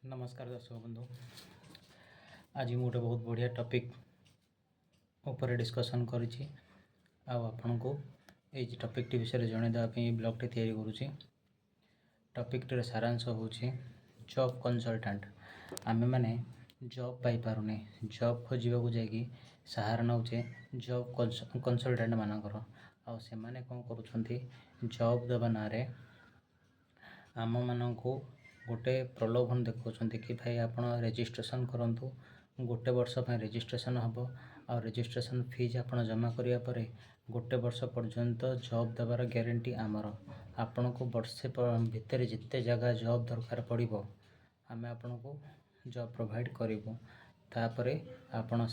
नमस्कार दर्शक बंधु। आज मैं गोटे बहुत बढ़िया टॉपिक ऊपर डिस्कशन करुँची आपण को ये टॉपिक टी विषय जन देवाई ब्लॉग टे तैयारी करुँची। टॉपिक टर सारांश हूँ जॉब कंसल्टेंट। आमे माने जॉब पाई पारुने, जॉब खोजा को जाकि सहारा नौचे जॉब कंसल्टेंट मानकर आउ से माने कौन करुछंती जॉब देवा ना रे आम मानक गोटे प्रलोभन देखते कि भाई आप रजिस्ट्रेशन करूँ गोटे वर्ष रजिस्ट्रेशन हम आ रजिस्ट्रेशन फीज आप जमा करिया परे गोटे वर्ष पर्यंत जॉब देवार ग्यारंटी आमर। आपण को वर्षे भितर जिते जगह जॉब दरकार पड़ो आम आपण को जॉब प्रोवाइड करूँ। तापर आपण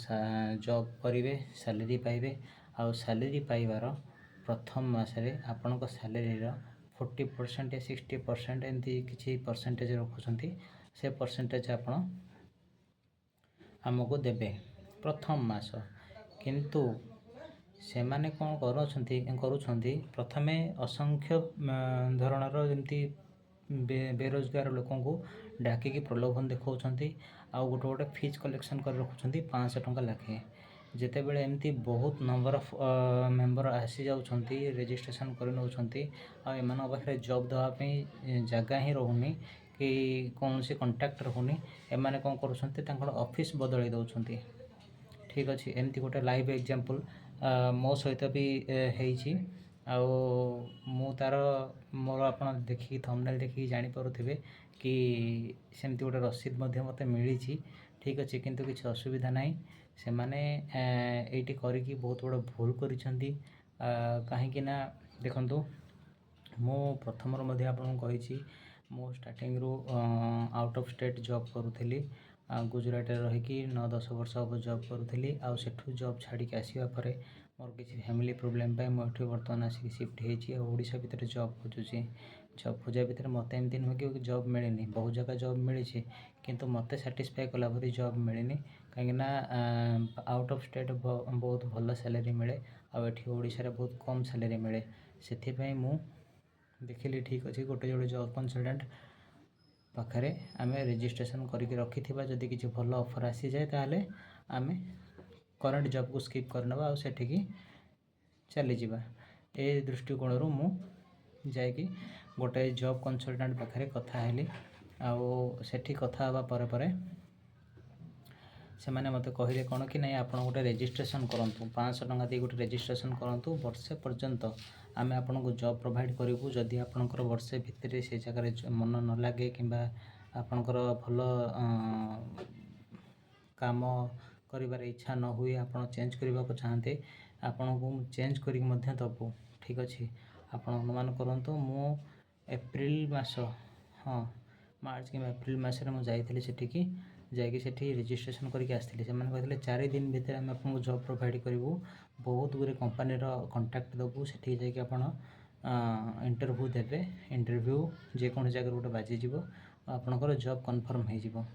जॉब करेंगे सैलरी पाइबे आ सैलरी पाइबार प्रथम मासरे आपण को सैलरी 40% या 60% एमती किसी परसेंटेज रखुंट से परसेंटेज आपण आमको देबे प्रथम मास। किंतु से माने कौन करुछंती प्रथमे असंख्य धरणर जमती बेरोजगार लोकों को डाकिकी प्रलोभन देखौछंती आ गोटे गोटे फीस कलेक्शन कर रखुछंती 500 टंका लाखे। जिते बेले एमती बहुत नंबर ऑफ मेंबर आसी जाउछंती रजिस्ट्रेशन कर नउछंती आ एमान पाखे जॉब देवाई जगह ही रहुनी कि कौन सी कंटाक्ट रहुनी। एमाने कौन करुछंती तांकर ऑफिस बदलाई दउछंती। ठीक अच्छे एमती गोटे लाइव एग्जांपल मो सहित भी हेइछि आउ मु तार मोर आपन देखि थंबनेल देखि जानि पारुथिबे कि सेमती गोटे रसीद मध्य मते मिलिछि। ठीक अच्छे किंतु किछि असुविधा नाही से माने एटी करिकि बहुत बड़ भूल करिसंती। काहेकि ना देखंतु मो प्रथम मध्य आपन कहिछि मो स्टार्टिंग रो आउट ऑफ स्टेट जॉब करूथिली गुजरात रहीकि 9-10 वर्ष हम जॉब करूथिली आ सेठू जॉब छाड़ी के आसीबा परे मोर किसी फैमिली प्रोब्लेम पाई मोठी वर्तमान आसिक शिफ्ट हेछि ओडिशा भितर जॉब खोजुछि। जॉब खोजा भितर मते एमती नुह कि जॉब मिलेनी बहुत जगह जॉब मिली किंतु मते सैटिस्फाई कला भरी जॉब मिलेनी कहीं आउट ऑफ स्टेट बहुत भल सैलरी मिले आठी ओडिशा बहुत कम सैलरी मिले से मु देखिली ठीक अच्छे गोटे जोड़े जॉब कंसल्टेंट पाखे आम रजिस्ट्रेशन करके रखि जदि किसी भल ऑफर आसी जाए ताहले आमे करंट जॉब को स्किप करनबा आ सेठिकी चली जिबा। ए दृष्टिकोण रु मु जाइकी गोटे जॉब कंसल्टेंट पाखे कथा हेली आउ सेठी कथा हवा परे परे से मैंने मत कहले कौन कि नहीं आप गोटे रजिस्ट्रेशन करूँ 500 टंका दी गोटे रजिस्ट्रेशन करूँ वर्षे पर्यंत आम आपन को जॉब प्रोवाइड करूँ। जदि आपणकर वर्षे भितर से जगह मन न लगे कि आपणकर भल काम कर इच्छा न हुए आप चेंज करने को चाहते आपण को चेंज कर दबू। ठीक अच्छे आप अनुमान करूँ मु एप्रिल मास हाँ मार्च कि एप्रिल मसरे मुझे जाइली सेठिकी जाकि सेठी रजिस्ट्रेशन करके आसती से कहते 4 दिन भितर आम आपको जॉब प्रोवाइड करूँ बहुत गुरे कंपानी कंटाक्ट दबू सेठी जाकि आप इंटरव्यू देवे इंटरव्यू जेकोसी जगह गोटे बाजिज आपणकर जॉब कन्फर्म हो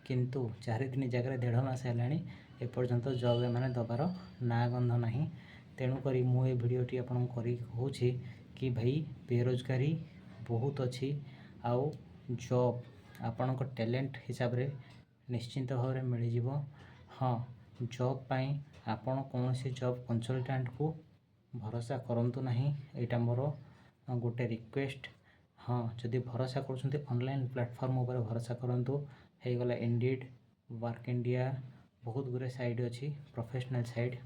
किंतु 4 दिन जगह 1.5 मास है एपर्यंत जॉब एम दबार ना गंध ना तेणुक मुझे भिडटी आपको कहूँ कि भाई बेरोजगारी बहुत अच्छी आउ जॉब आपण टैलेंट हिसाब रे निश्चिंत भाव मिल जाव। हाँ जॉब पाई आपण कौन सी जॉब कंसल्टेंट को भरोसा करंतु नहीं एटा मोर गोटे रिक्वेस्ट। हाँ जदि भरोसा कर ऑनलाइन प्लेटफॉर्म उपर भरोसा करंतु हो गला इंडीड वर्क इंडिया बहुत गुरे साइट अच्छी प्रोफेशनल साइट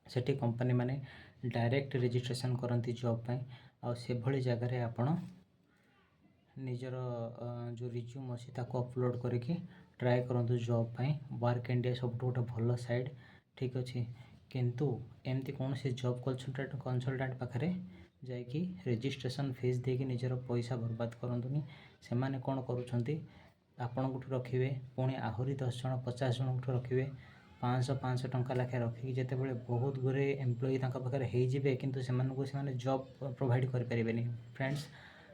सेठी कंपनी माने डायरेक्ट रजिस्ट्रेशन करती जॉब पाई आ से भली जगह आपण निजर जो रिज्यूम अच्छी ताको अपलोड करके ट्राए करूँ जॉब पाई वर्क इंडिया सब गोटे भल साइड। ठीक अच्छे किंतु एमती कौन से जॉब कंसल्टेंट पाखे जाकि रजिस्ट्रेशन फीस देकी निजर पैसा बर्बाद करंतुनी। से माने कौन करुछंती आपण को रखिए पुणी आहरी 10 जन 50 जन को रखिए 500 टंका लाखे रखिकी जिते बड़े बहुत गुरे एम्प्लॉई पाखे होइजिबे किंतु से जॉब प्रोवाइड करें। फ्रेंड्स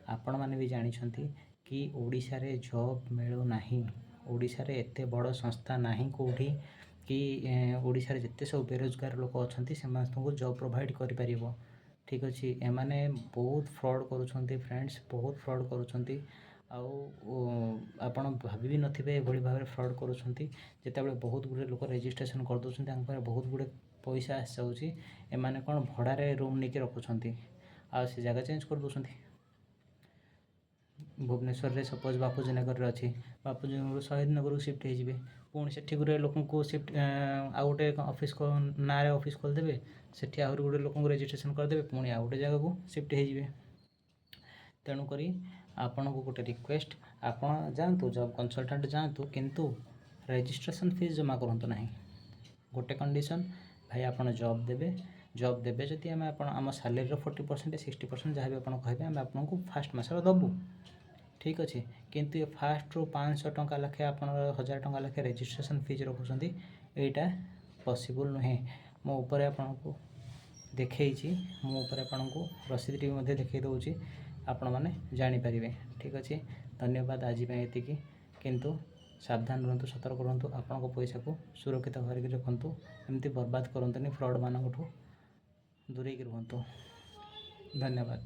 आपण मैंने भी जानते कि ओडिशा रे जॉब मिलू नहीं ओडिशा रे एते बड़ संस्था नहीं कौटी कि ओडिशा रे जिते सब बेरोजगार लोक अच्छा से जॉब प्रोवाइड कर। ठीक अच्छे एमाने बहुत फ्रॉड करुछंती फ्रेंड्स बहुत फ्रॉड करुछंती ଆଉ ଆପଣ ଭାବି ବି ନଥିବେ ଏଭଳି ଭାବରେ ଫ୍ରଡ଼୍ କରୁଛନ୍ତି। ଯେତେବେଳେ ବହୁତ ଗୁଡ଼ିଏ ଲୋକ ରେଜିଷ୍ଟ୍ରେସନ୍ କରିଦେଉଛନ୍ତି ତାଙ୍କ ପାଖରେ ବହୁତ ଗୁଡ଼ିଏ ପଇସା ଆସିଯାଉଛି, ଏମାନେ କ'ଣ ଭଡ଼ାରେ ରୁମ୍ ନେଇକି ରଖୁଛନ୍ତି ଆଉ ସେ ଜାଗା ଚେଞ୍ଜ କରିଦେଉଛନ୍ତି। ଭୁବନେଶ୍ୱରରେ ସପୋଜ୍ ବାପୁଜୀ ନଗରରେ ଅଛି, ବାପୁଜୀ ନଗରରୁ ଶହୀଦ ନଗରକୁ ସିଫ୍ଟ ହେଇଯିବେ, ପୁଣି ସେଠି ଗୋଟେ ଲୋକଙ୍କୁ ସିଫ୍ଟ ଆଉ ଗୋଟେ ଅଫିସ୍ ନାଁରେ ଅଫିସ୍ ଖୋଲିଦେବେ, ସେଠି ଆହୁରି ଗୋଟେ ଲୋକଙ୍କୁ ରେଜିଷ୍ଟ୍ରେସନ୍ କରିଦେବେ, ପୁଣି ଆଉ ଗୋଟେ ଜାଗାକୁ ସିଫ୍ଟ ହେଇଯିବେ। ତେଣୁକରି ଆପଣଙ୍କୁ ଗୋଟେ ରିକ୍ୱେଷ୍ଟ, ଆପଣ ଯାଆନ୍ତୁ ଜବ୍ କନସଲଟାଣ୍ଟ ଯାଆନ୍ତୁ, କିନ୍ତୁ ରେଜିଷ୍ଟ୍ରେସନ୍ ଫିସ୍ ଜମା କରନ୍ତୁ ନାହିଁ। ଗୋଟେ କଣ୍ଡିସନ୍, ଭାଇ ଆପଣ ଜବ୍ ଦେବେ ଯଦି ଆମେ ଆମ ସାଲେରୀର 40% 60% ଯାହା ବି ଆପଣ କହିବେ ଆମେ ଆପଣଙ୍କୁ ଫାଷ୍ଟ ମାସର ଦେବୁ, ଠିକ୍ ଅଛି। କିନ୍ତୁ ଏ ଫାଷ୍ଟରୁ 500 ଟଙ୍କା ଲେଖାଏଁ ଆପଣ 1000 ଟଙ୍କା ଲେଖାଏଁ ରେଜିଷ୍ଟ୍ରେସନ୍ ଫିଜ୍ ରଖୁଛନ୍ତି, ଏଇଟା ପସିବୁଲ୍ ନୁହେଁ। ମୋ ଉପରେ ଆପଣଙ୍କୁ ଦେଖେଇଛି, ମୋ ଉପରେ ଆପଣଙ୍କୁ ରସିଦଟି ମଧ୍ୟ ଦେଖେଇ ଦେଉଛି, ଆପଣମାନେ ଜାଣିପାରିବେ, ଠିକ୍ ଅଛି। ଧନ୍ୟବାଦ, ଆଜି ପାଇଁ ଏତିକି। କିନ୍ତୁ ସାବଧାନ ରୁହନ୍ତୁ, ସତର୍କ ରୁହନ୍ତୁ, ଆପଣଙ୍କ ପଇସାକୁ ସୁରକ୍ଷିତ କରିକି ରଖନ୍ତୁ, ଏମିତି ବର୍ବାଦ କରନ୍ତୁନି, ଫ୍ରଡ଼୍ ମାନଙ୍କଠୁ ଦୂରେଇକି ରୁହନ୍ତୁ। ଧନ୍ୟବାଦ।